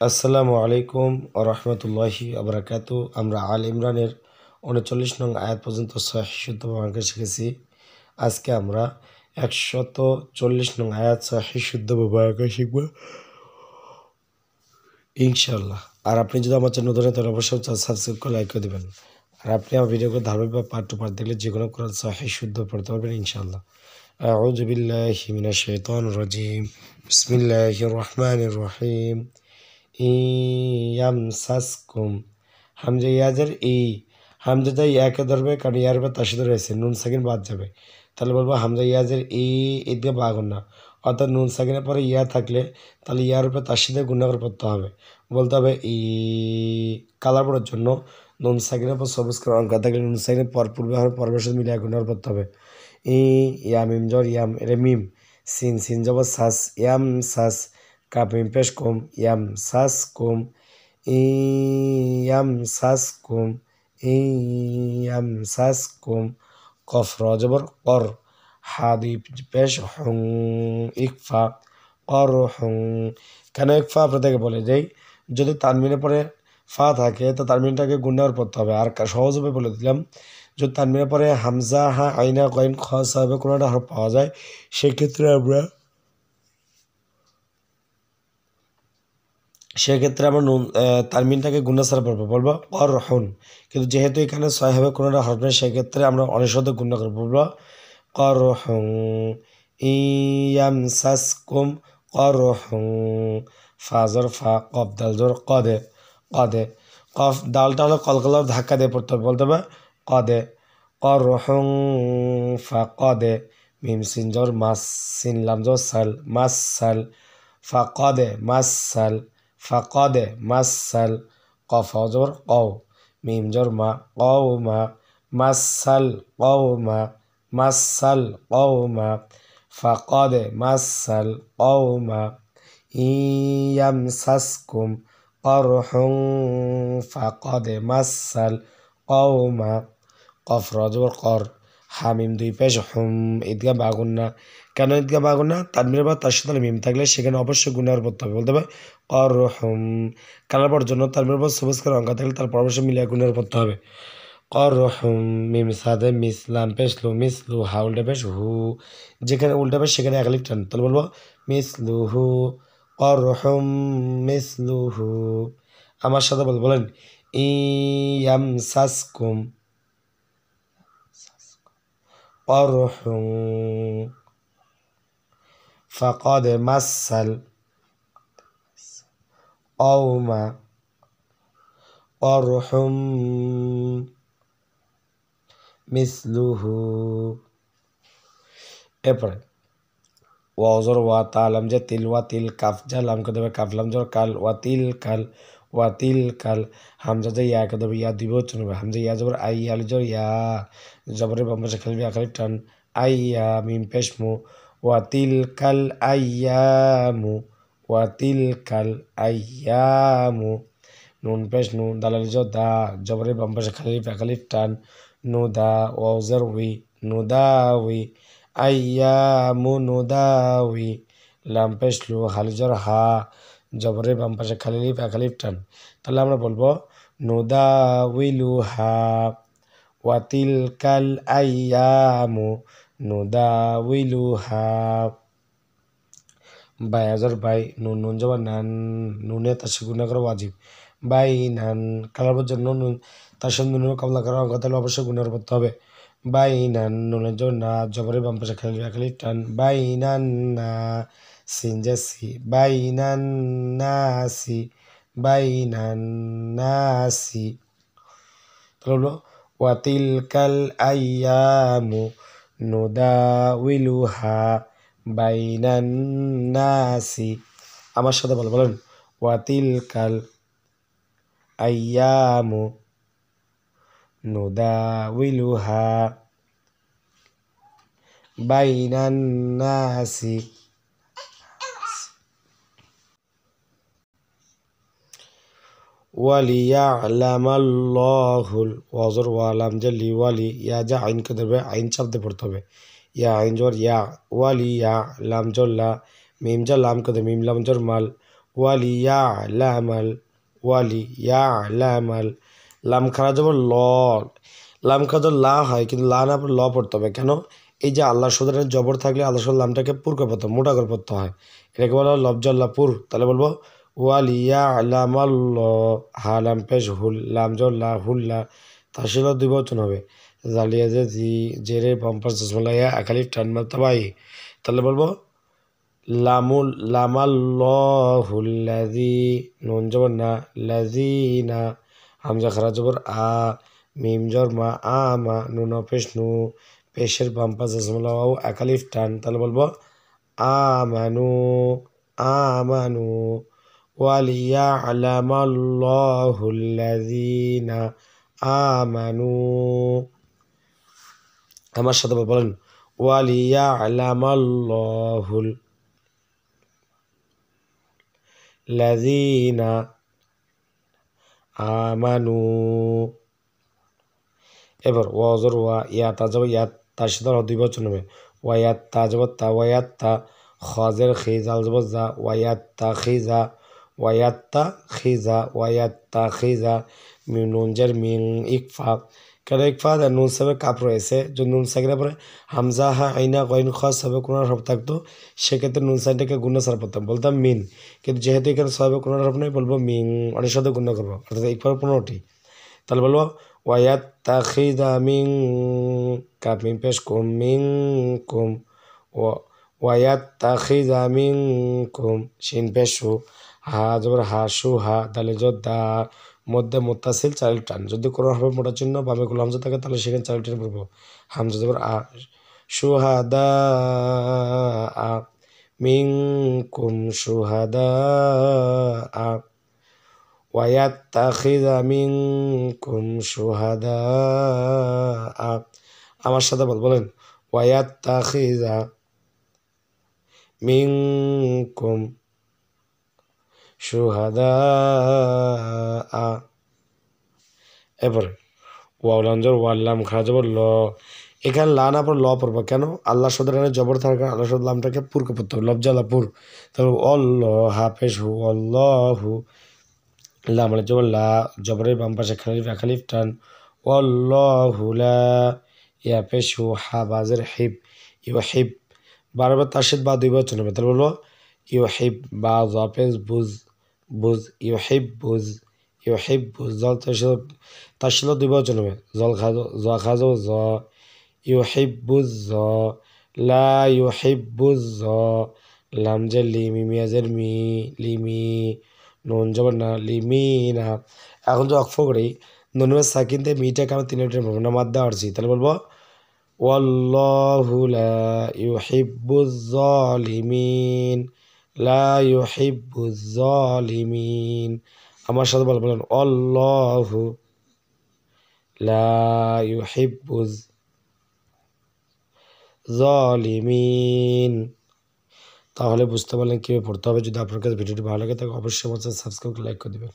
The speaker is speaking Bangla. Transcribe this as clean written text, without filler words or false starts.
আসসালামু আলাইকুম ওয়া রাহমাতুল্লাহি ওয়া বারাকাতু। আমরা আল ইমরানের ৩৯ নং আয়াত পর্যন্ত সহিহ শুদ্ধ ব্যবহার শিখেছি। আজকে আমরা ১৪০ নং আয়াত সহিহ শুদ্ধ ব্যবহার শিখব ইনশাআল্লাহ। আর আপনি যদি আমার চ্যানেল নতুন হন তাহলে অবশ্যই সাবস্ক্রাইব করে লাইক করে দিবেন। আর আপনি আমার ভিডিওকে ধারাবাহিক বা পার্ট টু পার্ট দেখলে যে কোনো কোরআন সহিহ শুদ্ধ পড়তে পারবেন ইনশাআল্লাহ। আউযু বিল্লাহি মিনাশ শাইতানির রাজিম। বিসমিল্লাহির রহমানির রহিম। ইয়ামসাসকুম হামজা ইয়াজের হামজাটা ইয়াকে ধরবে, কারণ ইয়ার উপর তাসিদ রয়েছে, নুন সাকিন বাদ যাবে। তাহলে বলবো হামজা ইয়াজের ঈদকে বাগুন না, অর্থাৎ নুন সাকিনের পরে ইয়া থাকলে তাহলে ইয়ার উপরে তাসিদে গুণা করে পড়তে হবে। বলতে হবে কালার পড়ার জন্য নুন সাকিনের পর সবুজ করে অঙ্ক থাকলে নুন সাকিনের পূর্বে হবে পরবের সাথে মিলিয়ে গুণা করে পড়তে হবে। ইয়াম ইমজর ইয়াম, এটা মিম। সিন জবর সাস, ইয়াম সাস। কাপ মিম পেশ কুম, ইয়াম সাস কুম। ইয়াম সাস কুম, ইয়াম সাস কুম। কফ র জবর কর, হাদি পেশ হুং, ইকফা কর হুং। কেন ইকফা আপনাদেরকে বলে যাই, যদি তানমিনের পরে ফা থাকে তো তানমিনটাকে গুণার পড়তে হবে। আর সহজভাবে বলে দিলাম, যদি তানমিনের পরে হামজা হা আইনা কয়েন খ সাহেবে কোনো একটা হরফ পাওয়া যায়, সেক্ষেত্রে আমরা নুন তানমিনটাকে গুণা ছাড়া বলবো কর হুন। কিন্তু যেহেতু এখানে ছয় হবে কোনো একটা হরফ নেই, সেক্ষেত্রে আমরা অনেক সাথে গুণা করে বলবো কর হুং। ইয়াম সাস কুম কর হুং। ফাজর ফা, কফ দাল জোর কদে, কদে। কফ দালটা হলো কলকলার ধাক্কা দিয়ে পড়তে হবে, বলতে হবে কদে, কর হুং ফা কদে। মিম সিন জোর মাস, সিন লাম জোর সাল, মাস সাল। ফা কদে মাস সাল, ফাকদে মাসাল। কফ জবর কও, মিম জর মা, কও মা। মাসাল কও মা, মাসাল কও মা। ফাকদে মাসাল কও মা। ইয়াম সাসকুম করহুং ফাকদে মাসাল কও মা। কফ জবর কর, হামিম দুই পেশ হুম, ঈদগাহ বাগুন না। কেন ঈদগাহ বাগুন না? তানবির বা তার সাথে মিম থাকলে সেখানে অবশ্যই গুণার পড়তে হবে, বলতে হবে কর হুম। কালার পর জন্য তানবির বা সবুজ করে অঙ্কা থাকলে তার অবশ্যই মিলিয়ে গুণার পড়তে হবে। কর হুম, মিম সাদে মিসলাম পেশ লু, মিসলু হা উল্টা পেশ হু। যেখানে উল্টা পেশ সেখানে একালিক টান, তাহলে বলবো মিসলু হু, কর হুম মিসলু হু। আমার সাথে বলেন ইয়াম সাসকুম قرح فقد مس القوم قرح مثله। এরপরে ওয়াজর ওয়া তালাম যে তিল, ওয়া তিল কাফ যা লাম কে দেবে, কাফ লাম জর কাল, ওয়া তিল কাল, ওয়া তিল কাল। হামজা যে ইয়া কে দেবে, ইয়া দুই বচন হবে। হামজা ইয়া জবর আই, আল জর ইয়া, জবরের বাম পাশে খেলবি আকালিক টান, আইয়া মিম পেশ মু। ওয়া তিল কাল আইয়ামু, ওয়া তিল কাল আইয়ামু। নুন পেশ নু, দালাল জর দা, জবরের বাম পাশে খেলবি আকালিক টান, নু দা। ওয়াজর উই, নু দা উই। আইয়ামু নুদাউই, লাম পেশ লু, হালিজর হা, জবরের বাম পাশে খালিলিফ একালিফ টান। তাহলে আমরা বলবো নুদাউইলু হা, ওয়াতিল কাল আইয়ামু নুদাউইলু হা। বায়াজর বাই, নুন নুন জবা নান, নুনে তার সাথে গুণা করা ওয়াজিব। বাই নান, কালার জন্য নুন তার সাথে নুনের কমলা করার অঙ্ক, তাহলে অবশ্যই গুণার করতে হবে। বাইনান, নুনের জন্য না, জবরের বাম পাশে খালি টান, বাইনান না। সিন জাসি, বাইনান নাসি, বাইনান নাসি। তাহলে হলো ওয়াতিলকাল আইয়ামু নুদাউইলুহা বাইনান নাসি। আমার সাথে বলেন ওয়াতিলকাল আইয়ামু নুদাউইলুহা বাইনান নাসি। ওয়ালিয়ালামাল্লাহুল, ওয়াজর ওয়ালাম যে লি, ওয়ালি ইয়া যা আইন কে ধরবে, আইন চাপতে পড়তে হবে। ইয়া আইন জোর ইয়া, ওয়ালি ইয়া লাম জোর লা, মিম যা লাম কে ধরবে, মিম লাম জোর মাল। ওয়ালিয়ালামাল ওয়ালিয়ালামাল লাম খারা যাব ল লাম খারা তো লা হয় কিন্তু লা না ল পড়তে হবে কেন এই যে আল্লাহ সুদের জবর থাকলে আল্লাহ সুদ লামটাকে পুর করে পড়তে মোটা করে পড়তে হয় এটাকে বলা হয় লফজল্লাপুর তাহলে বলবো ওয়ালিয়ালামাল হা লাম পেশ হুল লাম জল্লা হুল্লা তাহসিল দুই বচন হবে জালিয়া যে জি জেরে পম্পাস জসমলাইয়া একালিফ টান মাত্তাবাই তাহলে বলবো লামুল লামাল্লাহুল্লাযী নুন জবর না লাযীনা হামজা খারা জবর আ মিম জর মা আমা নুন পেশ নু পেশের বাম্পা জসমলা ওয়াও একালিফ টান তাহলে বলবো আমানু আমানু ওয়ালিয়ালামাল্লাহুল্লাযীনা আমানু আমার সাথে বলেন ওয়ালিয়ালামাল্লাহুল লাযীনা আমানু এবার ওয়াজর ওয়া ইয়া তাজব ইয়া তাশদর দুই বচন হবে ওয়ায়াত তাজব তা ওয়ায়াত তা খাজের খিজাল জব যা ওয়ায়াত তা খিজা ওয়ায়াত তা খিজা ওয়ায়াত তা খিজা নুন জের মিন ইকফা কেন ইকফা নুন সাবে কাপ রয়েছে যদি নুন সাকিনের পরে হামজা হা আইনা কয়েন খাস হবে কোনো হরফ থাকতো সেক্ষেত্রে নুন সাইনটাকে গুণ সারা পড়তাম বলতাম মিন কিন্তু যেহেতু এখানে সবে কোনো হরফ নেই বলবো মিন অনেক সাথে গুণ করবো অর্থাৎ ইকফার 15টি তাহলে বলবো ওয়ায়াত তাখিদা মিন কাপ মিন পেশ কুম মিন কুম ওয়ায়াত তাখিদা মিন কুম শিন পেশ হা জবর হা শু হা তাহলে দা মধ্যে মোত্তাসিল চাইল টান যদি কোনো হবে মোটা চিহ্ন বামে গুলো হামজা থাকে তাহলে সেখানে চাইল টান পড়বো হামজা জবর আ শুহাদা আ মিনকুম শুহাদা আ ওয়ায়াত্তাখিযা মিনকুম শুহাদা আ আমার সাথে বলেন ওয়ায়াত্তাখিযা মিনকুম শুহাদা আ এরপরে ওয়াউলাঞ্জর ওয়াল্লাম খারা জবর ল এখানে লা না পর ল পড়বো কেন আল্লাহ সদের জবর থাকার আল্লাহ সদ লামটাকে পুরকে পড়তে হবে লফজালাপুর তারপর হাফেজ হু অল্লাহু লা মানে জবর লা জবরের বাম পাশে খালিফ টান অল্লাহু লা ইয়া পেশ হু হা বাজের হিব ইউ হিব বারবার তাসিদ বা দুই বচন হবে তাহলে বলবো ইউ হিব বা জাফেজ বুজ বুজ ইউ হিব বুজ ইউ হিব বুজ জল তাসিল দুই বচন হবে জল খাজো জ ইউ হিব বুজ জ লা ইউ হিব বুজ জ লাম জের লি মিমিয়াজের মি লিমি নুন জবর না লিমি না এখন তো অক্ফ করি নুনের সাকিনতে মিটাকে আমরা 3 লিটার পাবো না মাদ্দা আসছি তাহলে বলবো ওয়াল্লাহু লা ইউহিব্বুজ জালিমিন লা ইউহিব্বুজ জালিমিন আমার সাথে বলেন আল্লাহু লা ইউহিব্বুজ জালিমিন তাহলে বুঝতে পারলেন কীভাবে পড়তে হবে যদি আপনার কাছে ভিডিওটি ভালো লাগে তাহলে অবশ্যই আমার সাবস্ক্রাইব লাইক করে দেবেন